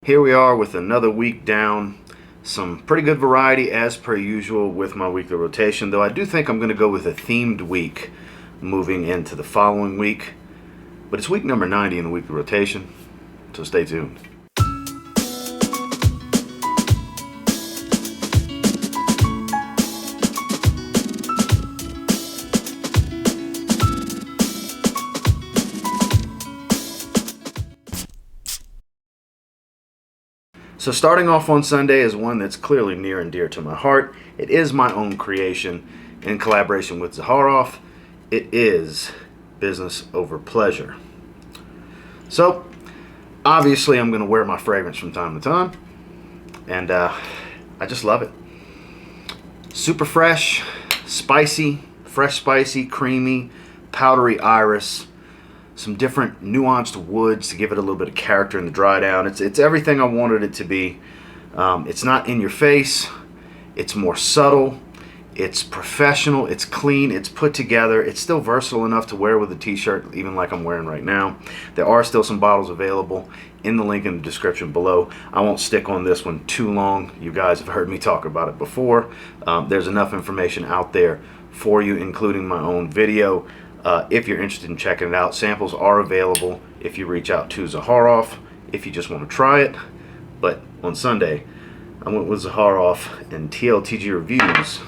Here we are with another week down. Some pretty good variety as per usual with my weekly rotation, though I do think I'm going to go with a themed week moving into the following week. But it's week number 90 in the weekly rotation, so stay tuned. So starting off on Sunday is one that's clearly near and dear to my heart. It is my own creation in collaboration with Zaharoff. It is Business Over Pleasure. So obviously I'm going to wear my fragrance from time to time, and I just love it. Super fresh, spicy, creamy, powdery iris. Some different nuanced woods to give it a little bit of character in the dry down. It's everything I wanted it to be. It's not in your face. It's more subtle. It's professional. It's clean. It's put together. It's still versatile enough to wear with a t-shirt, even like I'm wearing right now. There are still some bottles available in the link in the description below. I won't stick on this one too long. You guys have heard me talk about it before. There's enough information out there for you, including my own video. If you're interested in checking it out, samples are available if you reach out to Zaharoff if you just want to try it. But on Sunday, I went with Zaharoff and TLTG Reviews,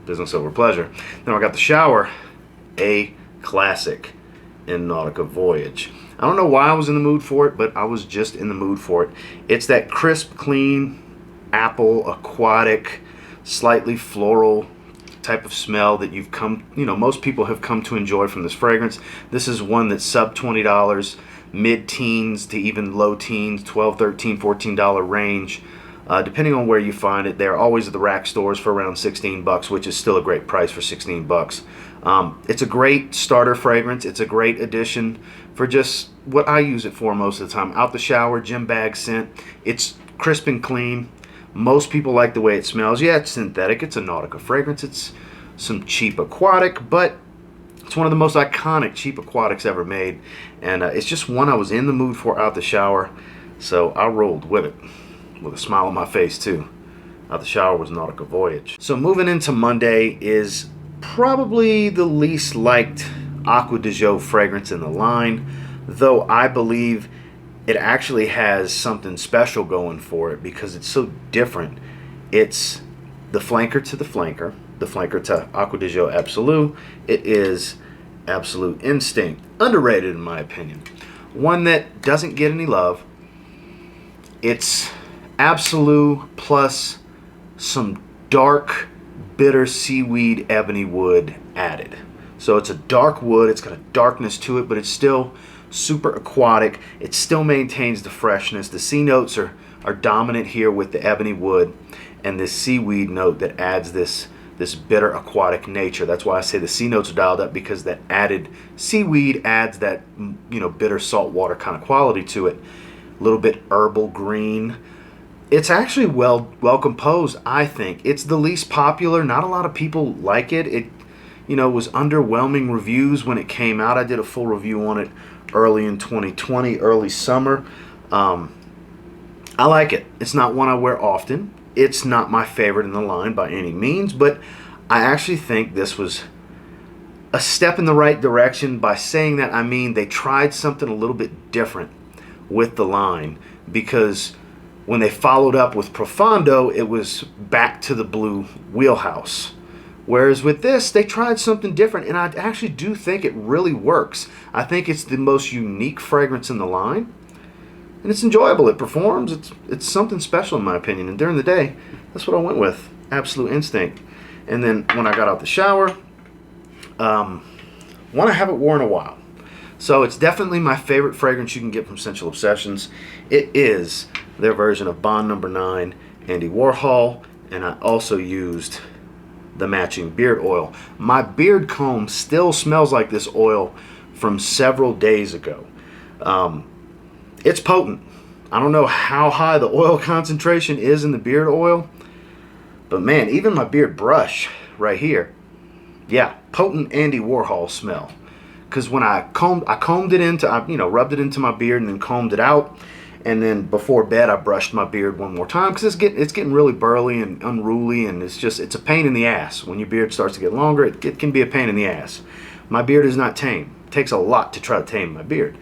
Business Over Pleasure. Then I got the shower, a classic in Nautica Voyage. I don't know why I was in the mood for it, but I was just in the mood for it. It's that crisp, clean, apple, aquatic, slightly floral type of smell that most people have come to enjoy from this fragrance. This is one that's sub $20, mid-teens to even low teens, $12, $13, $14 range, depending on where you find it. They're always at the rack stores for around 16 bucks, which is still a great price for 16 bucks. It's a great starter fragrance. It's a great addition for just what I use it for most of the time. Out the shower, gym bag scent. It's crisp and clean. Most people like the way it smells. Yeah, it's synthetic. It's a Nautica fragrance. It's some cheap aquatic, but it's one of the most iconic cheap aquatics ever made. And it's just one I was in the mood for out the shower, so I rolled with it with a smile on my face too. Out the shower was Nautica Voyage. So moving into Monday is probably the least liked Acqua di Gio fragrance in the line, though I believe it actually has something special going for it because it's so different. It's the flanker to the flanker to Acqua di Gio Absolute. It is Absolute Instinct. Underrated in my opinion. One that doesn't get any love. It's Absolute plus some dark, bitter seaweed ebony wood added. So it's a dark wood. It's got a darkness to it, but it's still super aquatic. It still maintains the freshness. The sea notes are dominant here with the ebony wood and this seaweed note that adds this bitter aquatic nature. That's why I say the sea notes are dialed up, because that added seaweed adds that bitter saltwater kind of quality to it. A little bit herbal green. It's actually well composed, I think. It's the least popular. Not a lot of people like it. It was underwhelming reviews when it came out. I did a full review on it early in 2020, early summer. I like it. It's not one I wear often. It's not my favorite in the line by any means, but I actually think this was a step in the right direction. By saying that, I mean they tried something a little bit different with the line, because when they followed up with Profondo, it was back to the blue wheelhouse. Whereas with this, they tried something different, and I actually do think it really works. I think it's the most unique fragrance in the line, and it's enjoyable. It performs. It's something special in my opinion, and during the day, that's what I went with, Absolute Instinct. And then when I got out the shower, one I haven't worn in a while. So it's definitely my favorite fragrance you can get from Sensual Obsessions. It is their version of Bond Number 9, Andy Warhol, and I also used the matching beard oil. My beard comb still smells like this oil from several days ago. It's potent. I don't know how high the oil concentration is in the beard oil, but man, even my beard brush right here, yeah, potent Andy Warhol smell. Because when I combed it into, rubbed it into my beard and then combed it out, And then before bed, I brushed my beard one more time because it's getting really burly and unruly, and it's a pain in the ass. When your beard starts to get longer, it can be a pain in the ass. My beard is not tame. It takes a lot to try to tame my beard.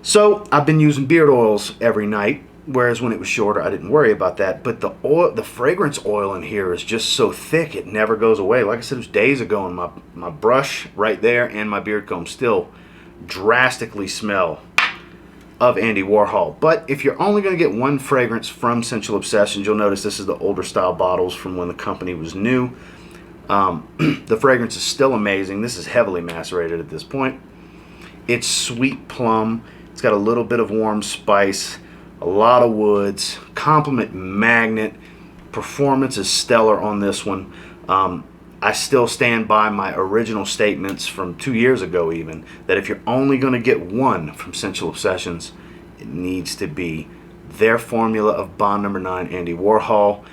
So I've been using beard oils every night, whereas when it was shorter, I didn't worry about that. But the fragrance oil in here is just so thick, it never goes away. Like I said, it was days ago, and my brush right there and my beard comb still drastically smell of Andy Warhol. But if you're only going to get one fragrance from Sensual Obsessions, you'll notice this is the older style bottles from when the company was new. The fragrance is still amazing. This is heavily macerated at this point. It's sweet plum. It's got a little bit of warm spice, a lot of woods, compliment magnet. Performance is stellar on this one. I still stand by my original statements from 2 years ago even, that if you're only going to get one from Sensual Obsessions, it needs to be their formula of Bond Number 9 Andy Warhol.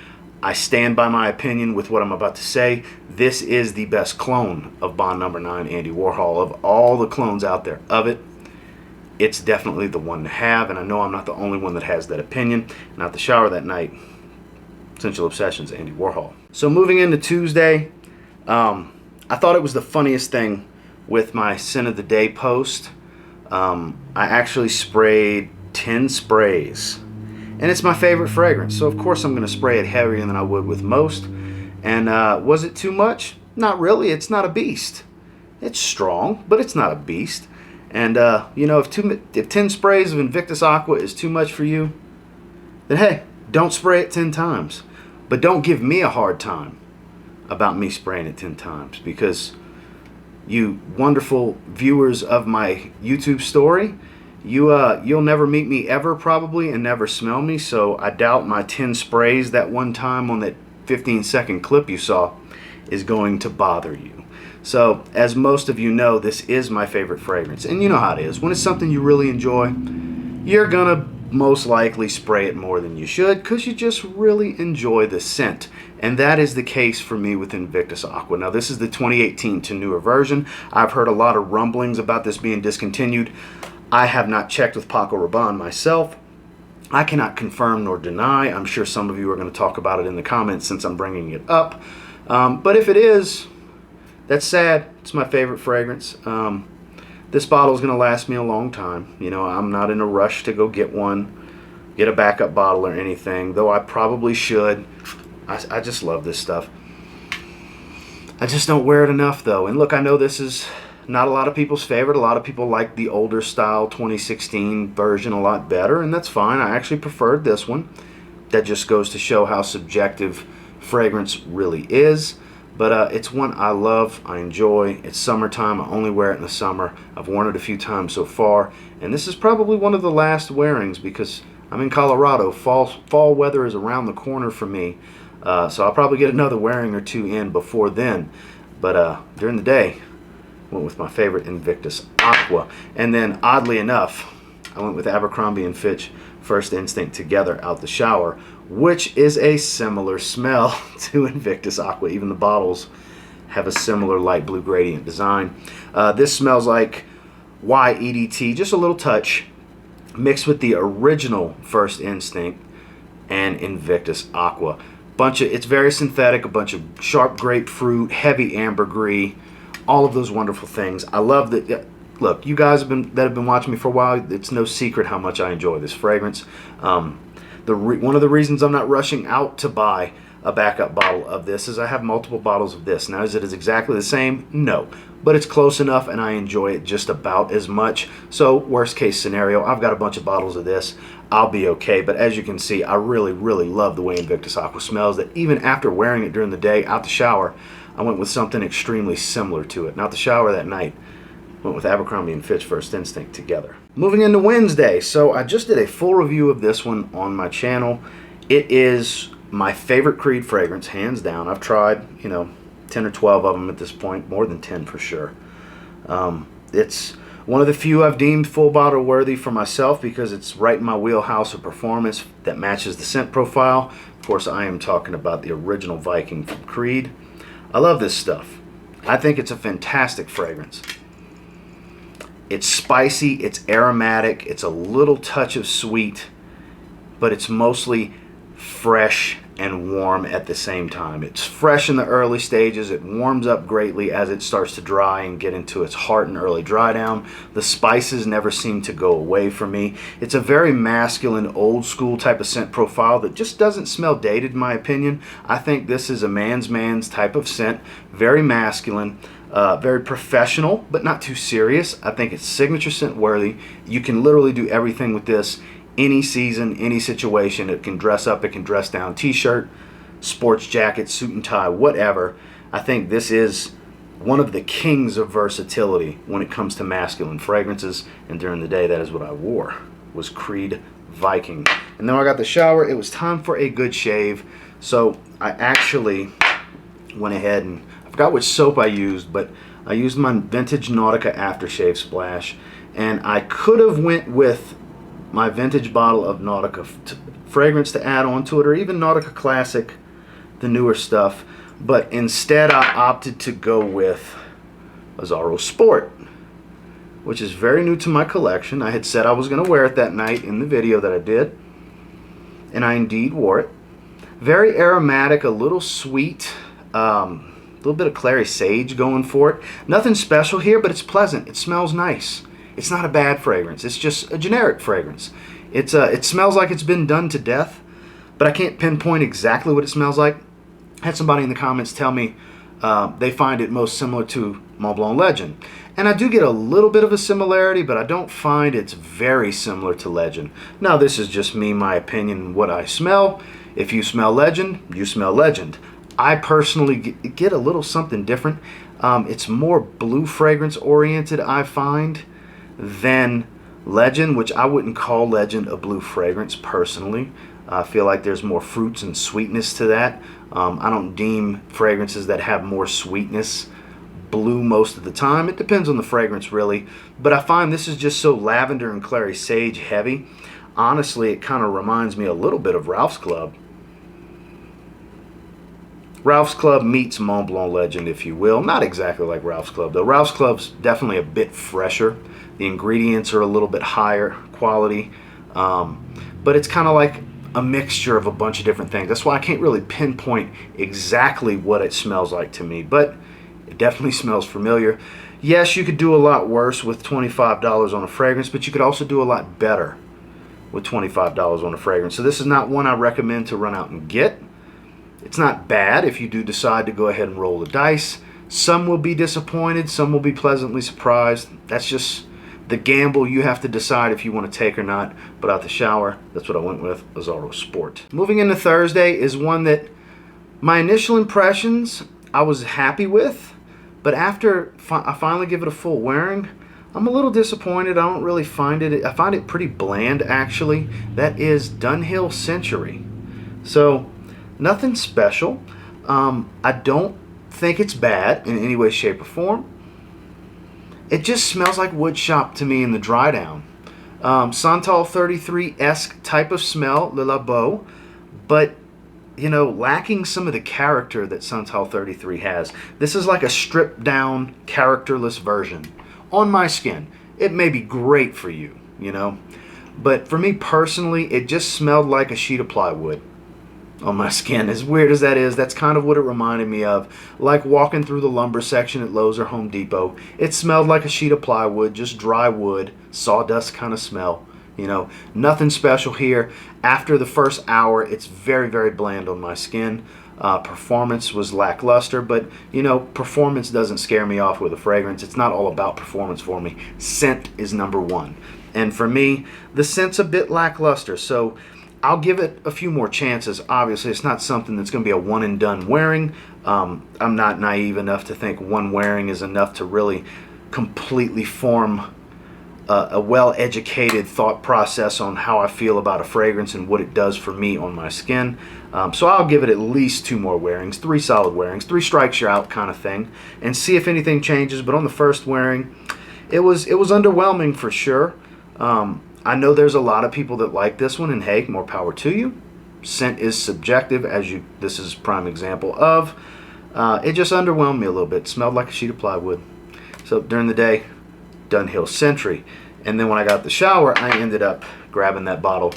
I stand by my opinion with what I'm about to say. This is the best clone of Bond Number 9 Andy Warhol. Of all the clones out there of it, it's definitely the one to have, and I know I'm not the only one that has that opinion. And out the shower that night, Sensual Obsessions Andy Warhol. So moving into Tuesday, I thought it was the funniest thing with my Scent of the Day post. I actually sprayed 10 sprays, and it's my favorite fragrance, so of course I'm going to spray it heavier than I would with most. And was it too much? Not really. It's not a beast. It's strong, but it's not a beast. And you know, if 10 sprays of Invictus Aqua is too much for you, then hey, don't spray it 10 times. But don't give me a hard time about me spraying it 10 times, because you wonderful viewers of my YouTube story, you'll never meet me ever probably and never smell me, so I doubt my 10 sprays that one time on that 15-second clip you saw is going to bother you. So as most of you know, this is my favorite fragrance, and you know how it is. When it's something you really enjoy, you're gonna most likely spray it more than you should because you just really enjoy the scent. And that is the case for me with Invictus Aqua. Now this is the 2018 to newer version. I've heard a lot of rumblings about this being discontinued. I have not checked with Paco Rabanne myself. I cannot confirm nor deny. I'm sure some of you are going to talk about it in the comments since I'm bringing it up. But if it is, that's sad. It's my favorite fragrance. This bottle is going to last me a long time. You know, I'm not in a rush to go get a backup bottle or anything, though I probably should. I just love this stuff. I just don't wear it enough, though. And look, I know this is not a lot of people's favorite. A lot of people like the older style 2016 version a lot better, and that's fine. I actually preferred this one. That just goes to show how subjective fragrance really is. But it's one I love, I enjoy. It's summertime. I only wear it in the summer. I've worn it a few times so far, and this is probably one of the last wearings because I'm in Colorado. Fall weather is around the corner for me, so I'll probably get another wearing or two in before then. But during the day, I went with my favorite Invictus Aqua, and then oddly enough, I went with Abercrombie & Fitch First Instinct Together out the shower, which is a similar smell to Invictus Aqua. Even the bottles have a similar light blue gradient design. This smells like YEDT, just a little touch, mixed with the original First Instinct and Invictus Aqua. It's very synthetic, a bunch of sharp grapefruit, heavy ambergris, all of those wonderful things. I love that. Look, you guys that have been watching me for a while, it's no secret how much I enjoy this fragrance. One of the reasons I'm not rushing out to buy a backup bottle of this is I have multiple bottles of this. Now, is it exactly the same? No. But it's close enough, and I enjoy it just about as much. So, worst case scenario, I've got a bunch of bottles of this. I'll be okay. But as you can see, I really, really love the way Invictus Aqua smells, that even after wearing it during the day out the shower, I went with something extremely similar to it. Now, out the shower that night, went with Abercrombie & Fitch First Instinct Together. Moving into Wednesday, so I just did a full review of this one on my channel. It is my favorite Creed fragrance, hands down. I've tried, 10 or 12 of them at this point, more than 10 for sure. It's one of the few I've deemed full bottle worthy for myself because it's right in my wheelhouse of performance that matches the scent profile. Of course, I am talking about the original Viking from Creed. I love this stuff. I think it's a fantastic fragrance. It's spicy, it's aromatic, it's a little touch of sweet, but it's mostly fresh and warm at the same time. It's fresh in the early stages. It warms up greatly as it starts to dry and get into its heart and early dry down. The spices never seem to go away from me. It's a very masculine, old school type of scent profile that just doesn't smell dated in my opinion. I think this is a man's type of scent. Very masculine. Very professional, but not too serious. I think it's signature scent worthy. You can literally do everything with this. Any season, any situation. It can dress up, it can dress down. T-shirt, sports jacket, suit and tie, whatever. I think this is one of the kings of versatility when it comes to masculine fragrances. And during the day, that is what I wore, was Creed Viking. And then when I got the shower, it was time for a good shave. So I actually went ahead and I forgot which soap I used, but I used my Vintage Nautica Aftershave Splash. And I could have went with my vintage bottle of Nautica fragrance to add on to it, or even Nautica Classic, the newer stuff. But instead I opted to go with a Zaharoff Sport, which is very new to my collection. I had said I was going to wear it that night in the video that I did, and I indeed wore it. Very aromatic, a little sweet, a little bit of clary sage going for it. Nothing special here, but it's pleasant. It smells nice. It's not a bad fragrance. It's just a generic fragrance. It smells like it's been done to death, but I can't pinpoint exactly what it smells like. I had somebody in the comments tell me they find it most similar to Mont Blanc Legend. And I do get a little bit of a similarity, but I don't find it's very similar to Legend. Now, this is just me, my opinion, what I smell. If you smell Legend, you smell Legend. I personally get a little something different. It's more blue fragrance oriented, I find, than Legend, which I wouldn't call Legend a blue fragrance personally. I feel like there's more fruits and sweetness to that. I don't deem fragrances that have more sweetness blue most of the time. It depends on the fragrance really, but I find this is just so lavender and clary sage heavy. Honestly, it kind of reminds me a little bit of Ralph's Club. Ralph's Club meets Mont Blanc Legend, if you will. Not exactly like Ralph's Club, though. Ralph's Club's definitely a bit fresher. The ingredients are a little bit higher quality, but it's kind of like a mixture of a bunch of different things. That's why I can't really pinpoint exactly what it smells like to me, but it definitely smells familiar. Yes, you could do a lot worse with $25 on a fragrance, but you could also do a lot better with $25 on a fragrance. So this is not one I recommend to run out and get. It's not bad if you do decide to go ahead and roll the dice. Some will be disappointed, some will be pleasantly surprised. That's just the gamble you have to decide if you want to take or not. But out the shower, that's what I went with, a Zaharoff Sport. Moving into Thursday is one that my initial impressions I was happy with, but after I finally give it a full wearing, I'm a little disappointed. I don't really find it. I find it pretty bland actually. That is Dunhill Century. So nothing special. I don't think it's bad in any way, shape, or form. It just smells like wood shop to me in the dry down. Santal 33-esque type of smell, Le Labo, but you know, lacking some of the character that Santal 33 has. This is like a stripped down, characterless version. On my skin, it may be great for you, you know, but for me personally, it just smelled like a sheet of plywood on my skin. As weird as that is, that's kind of what it reminded me of. Like walking through the lumber section at Lowe's or Home Depot. It smelled like a sheet of plywood, just dry wood, sawdust kind of smell. You know, nothing special here. After the first hour, it's very, very bland on my skin. Performance was lackluster, but you know, performance doesn't scare me off with a fragrance. It's not all about performance for me. Scent is number one. And for me, the scent's a bit lackluster, so I'll give it a few more chances. Obviously, it's not something that's going to be a one and done wearing. I'm not naive enough to think one wearing is enough to really completely form a well-educated thought process on how I feel about a fragrance and what it does for me on my skin. So I'll give it at least 2 more wearings, 3 solid wearings, 3 strikes you're out kind of thing, and see if anything changes. But on the first wearing, it was underwhelming for sure. I know there's a lot of people that like this one, and hey, more power to you. Scent is subjective, as this is a prime example of. It just underwhelmed me a little bit. It smelled like a sheet of plywood. So during the day, Dunhill Century. And then when I got the shower, I ended up grabbing that bottle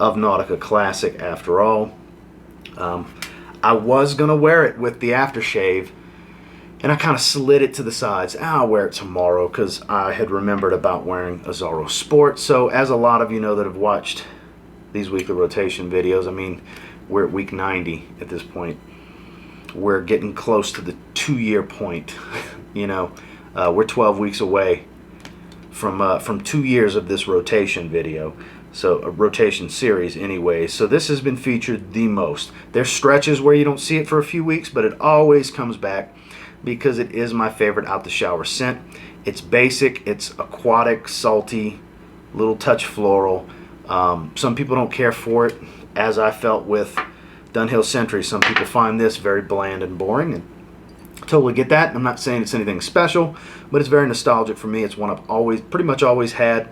of Nautica Classic after all. I was going to wear it with the aftershave, and I kind of slid it to the sides. I'll wear it tomorrow because I had remembered about wearing a Zaharoff Sport. So as a lot of you know that have watched these weekly rotation videos, I mean, we're at week 90 at this point. We're getting close to the 2-year point. You know, we're 12 weeks away from 2 years of this rotation video. So a rotation series anyway. So this has been featured the most. There's stretches where you don't see it for a few weeks, but it always comes back because it is my favorite out the shower scent. It's basic, it's aquatic, salty, little touch floral. Some people don't care for it, as I felt with Dunhill Sentry. Some people find this very bland and boring, and totally get that. I'm not saying it's anything special, but it's very nostalgic for me. It's one I've pretty much always had.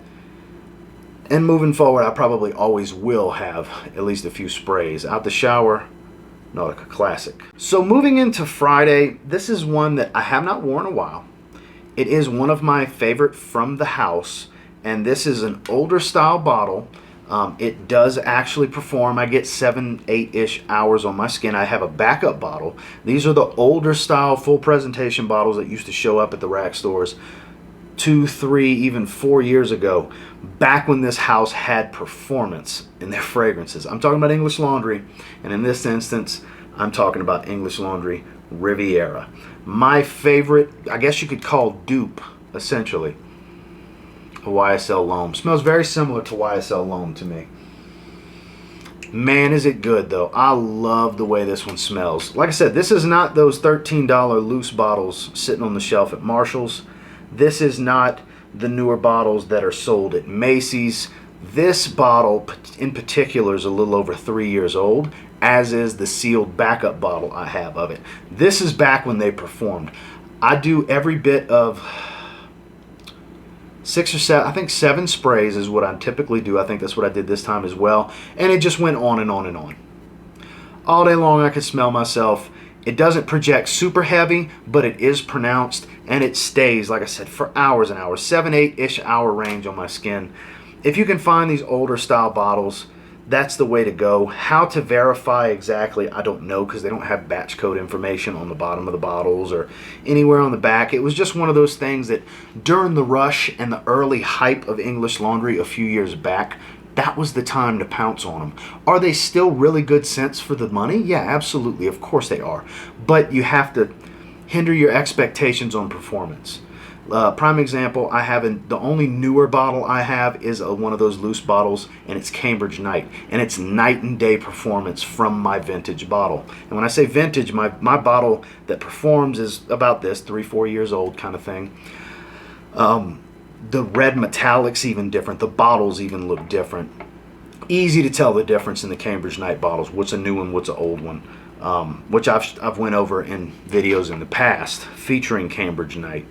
And moving forward, I probably always will have at least a few sprays. Out the shower, Nautica Classic. So moving into Friday, this is one that I have not worn in a while. It is one of my favorite from the house, and this is an older style bottle. It does actually perform. I get 7-8-ish hours on my skin. I have a backup bottle. These are the older style full presentation bottles that used to show up at the rack stores 2, 3, even 4 years ago, back when this house had performance in their fragrances. I'm talking about English Laundry, and in this instance, I'm talking about English Laundry Riviera. My favorite, I guess you could call dupe, essentially, a YSL L'Homme. Smells very similar to YSL L'Homme to me. Man, is it good, though. I love the way this one smells. Like I said, this is not those $13 loose bottles sitting on the shelf at Marshall's. This is not the newer bottles that are sold at Macy's. This bottle in particular is a little over 3 years old, as is the sealed backup bottle I have of it. This is back when they performed. I do every bit of 6 or 7, I think 7 sprays is what I typically do. I think that's what I did this time as well. And it just went on and on and on. All day long I could smell myself. It doesn't project super heavy, but it is pronounced, and it stays, like I said, for hours and hours. 7-8-ish hour range on my skin. If you can find these older style bottles, that's the way to go. How to verify exactly, I don't know, because they don't have batch code information on the bottom of the bottles or anywhere on the back. It was just one of those things that during the rush and the early hype of English Laundry a few years back, that was the time to pounce on them. Are they still really good scents for the money? Yeah, absolutely. Of course they are. But you have to hinder your expectations on performance. Prime example, the only newer bottle I have is one of those loose bottles, and it's Cambridge Night. And it's night and day performance from my vintage bottle. And when I say vintage, my bottle that performs is about this, 3-4 years old kind of thing. The red metallic's even different. The bottles even look different. Easy to tell the difference in the Cambridge Night bottles. What's a new one, what's an old one. Which I've went over in videos in the past featuring Cambridge Night.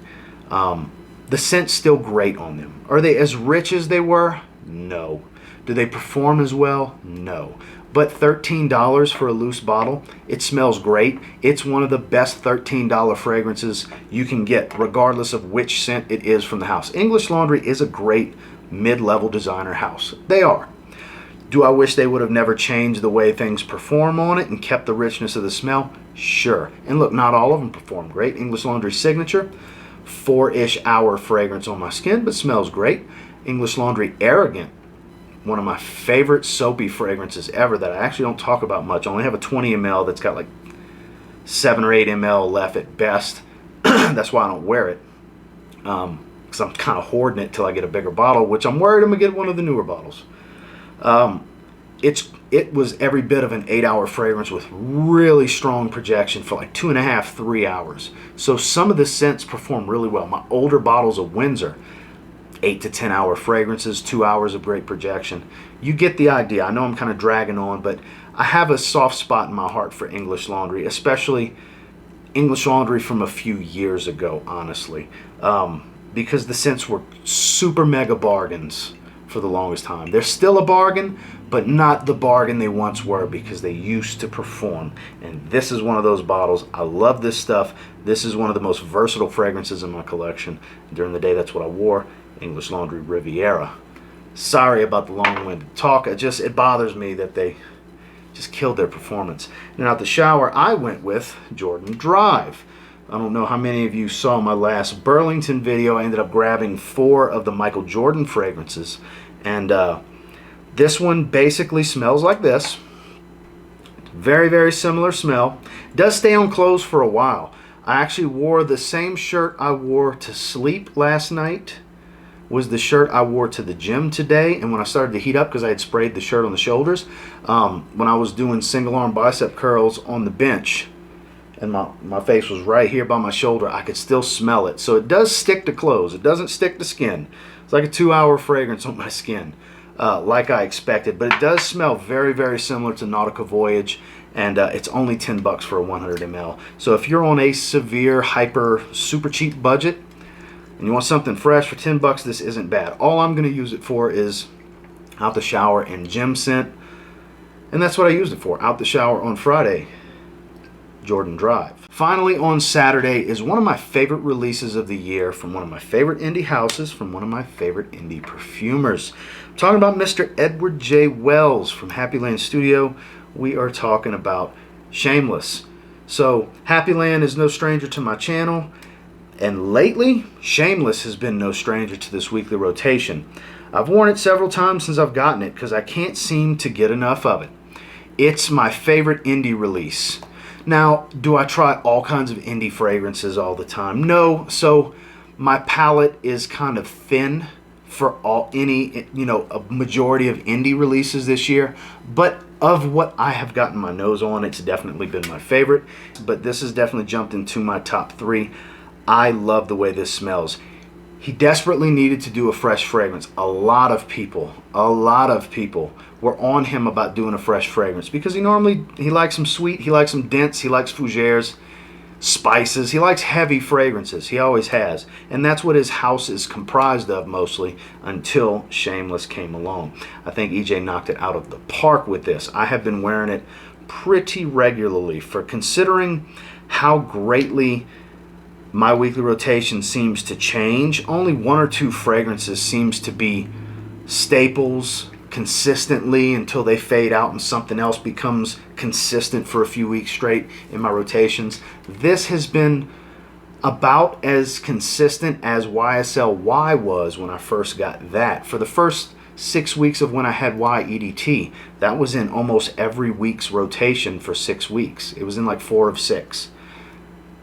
The scent's still great on them. Are they as rich as they were? No. Do they perform as well? No. But $13 for a loose bottle, it smells great. It's one of the best $13 fragrances you can get, regardless of which scent it is from the house. English Laundry is a great mid-level designer house. They are. Do I wish they would have never changed the way things perform on it and kept the richness of the smell? Sure. And look, not all of them perform great. English Laundry Signature, 4-ish hour fragrance on my skin, but smells great. English Laundry Arrogant, one of my favorite soapy fragrances ever that I actually don't talk about much. I only have a 20 ml that's got like 7 or 8 ml left at best. That's why I don't wear it. Because I'm kind of hoarding it till I get a bigger bottle, which I'm worried I'm going to get one of the newer bottles. It was every bit of an 8-hour fragrance with really strong projection for like 2.5-3 hours. So some of the scents perform really well. My older bottles of Windsor, 8 to 10 hour fragrances, 2 hours of great projection. You get the idea. I know I'm kind of dragging on, but I have a soft spot in my heart for English Laundry, especially English Laundry from a few years ago, honestly, because the scents were super mega bargains for the longest time. They're still a bargain, but not the bargain they once were because they used to perform. And this is one of those bottles. I love this stuff. This is one of the most versatile fragrances in my collection. During the day, that's what I wore. English Laundry Riviera. Sorry about the long-winded talk. It bothers me that they just killed their performance. And out the shower, I went with Jordan Drive. I don't know how many of you saw my last Burlington video. I ended up grabbing 4 of the Michael Jordan fragrances. And this one basically smells like this. Very, very similar smell. Does stay on clothes for a while. I actually wore the same shirt I wore to sleep last night. Was the shirt I wore to the gym today. And when I started to heat up, because I had sprayed the shirt on the shoulders, when I was doing single arm bicep curls on the bench, and my face was right here by my shoulder, I could still smell it. So it does stick to clothes. It doesn't stick to skin. It's like a 2-hour fragrance on my skin, like I expected. But it does smell very, very similar to Nautica Voyage. And it's only $10 for a 100 ml. So if you're on a severe, hyper, super cheap budget, and you want something fresh for $10, this isn't bad. All I'm going to use it for is out the shower and gym scent. And that's what I used it for. Out the shower on Friday, Jordan Drive. Finally, on Saturday is one of my favorite releases of the year from one of my favorite indie houses, from one of my favorite indie perfumers. I'm talking about Mr. Edward J. Wells from Happy Land Studio. We are talking about Shameless. So Happy Land is no stranger to my channel. And lately, Shameless has been no stranger to this weekly rotation. I've worn it several times since I've gotten it because I can't seem to get enough of it. It's my favorite indie release. Now, do I try all kinds of indie fragrances all the time? No. So my palette is kind of thin for a majority of indie releases this year. But of what I have gotten my nose on, it's definitely been my favorite. But this has definitely jumped into my top 3. I love the way this smells. He desperately needed to do a fresh fragrance. A lot of people were on him about doing a fresh fragrance because he likes them sweet, he likes them dense, he likes fougères, spices, he likes heavy fragrances. He always has. And that's what his house is comprised of mostly until Shameless came along. I think EJ knocked it out of the park with this. I have been wearing it pretty regularly for considering how greatly my weekly rotation seems to change. Only 1 or 2 fragrances seems to be staples consistently until they fade out and something else becomes consistent for a few weeks straight in my rotations. This has been about as consistent as YSL Y was when I first got that. For the first 6 weeks of when I had Y EDT, that was in almost every week's rotation for 6 weeks. It was in like 4 of 6.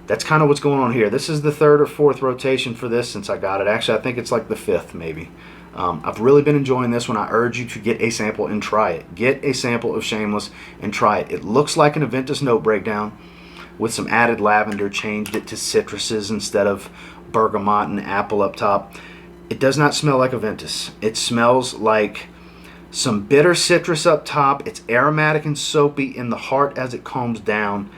That's kind of what's going on here. This is the 3rd or 4th rotation for this since I got it. Actually, I think it's like the 5th maybe. I've really been enjoying this one. I urge you to get a sample and try it. Get a sample of Shameless and try it. It looks like an Aventus note breakdown with some added lavender. Changed it to citruses instead of bergamot and apple up top. It does not smell like Aventus. It smells like some bitter citrus up top. It's aromatic and soapy in the heart as it calms down.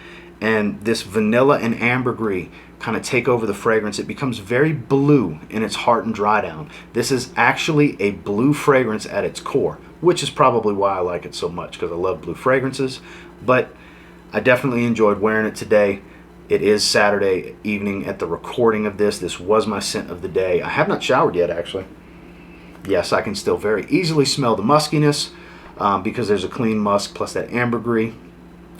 And this vanilla and ambergris kind of take over the fragrance. It becomes very blue in its heart and dry down. This is actually a blue fragrance at its core, which is probably why I like it so much, because I love blue fragrances. But I definitely enjoyed wearing it today. It is Saturday evening at the recording of this. This was my scent of the day. I have not showered yet, actually. Yes, I can still very easily smell the muskiness because there's a clean musk plus that ambergris.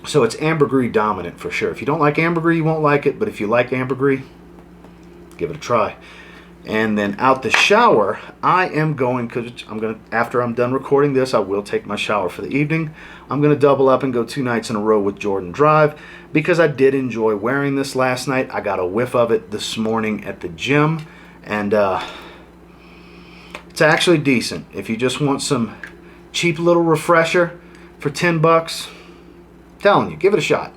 So it's ambergris dominant for sure. If you don't like ambergris, you won't like it. But if you like ambergris, give it a try. And then out the shower, I am going, because after I'm done recording this, I will take my shower for the evening. I'm going to double up and go 2 nights in a row with Jordan Drive because I did enjoy wearing this last night. I got a whiff of it this morning at the gym. And it's actually decent. If you just want some cheap little refresher for $10, telling you, give it a shot.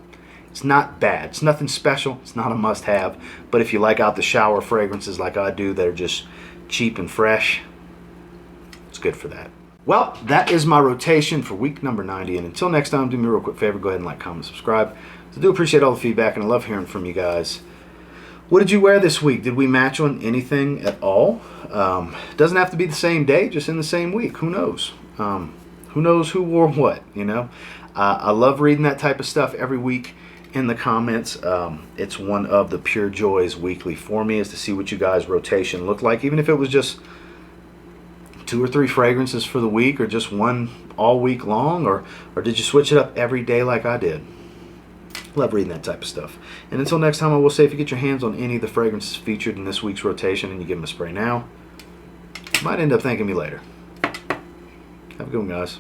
It's not bad. It's nothing special. It's not a must-have. But if you like out the shower fragrances like I do that are just cheap and fresh, it's good for that. Well, that is my rotation for week number 90. And until next time, do me a real quick favor. Go ahead and like, comment, subscribe. So I do appreciate all the feedback, and I love hearing from you guys. What did you wear this week? Did we match on anything at all? Doesn't have to be the same day, just in the same week. Who knows? Who knows who wore what, you know? I love reading that type of stuff every week in the comments. It's one of the pure joys weekly for me, is to see what you guys' rotation look like, even if it was just 2 or 3 fragrances for the week, or just one all week long, or did you switch it up every day like I did? Love reading that type of stuff. And until next time, I will say, if you get your hands on any of the fragrances featured in this week's rotation and you give them a spray now, you might end up thanking me later. Have a good one, guys.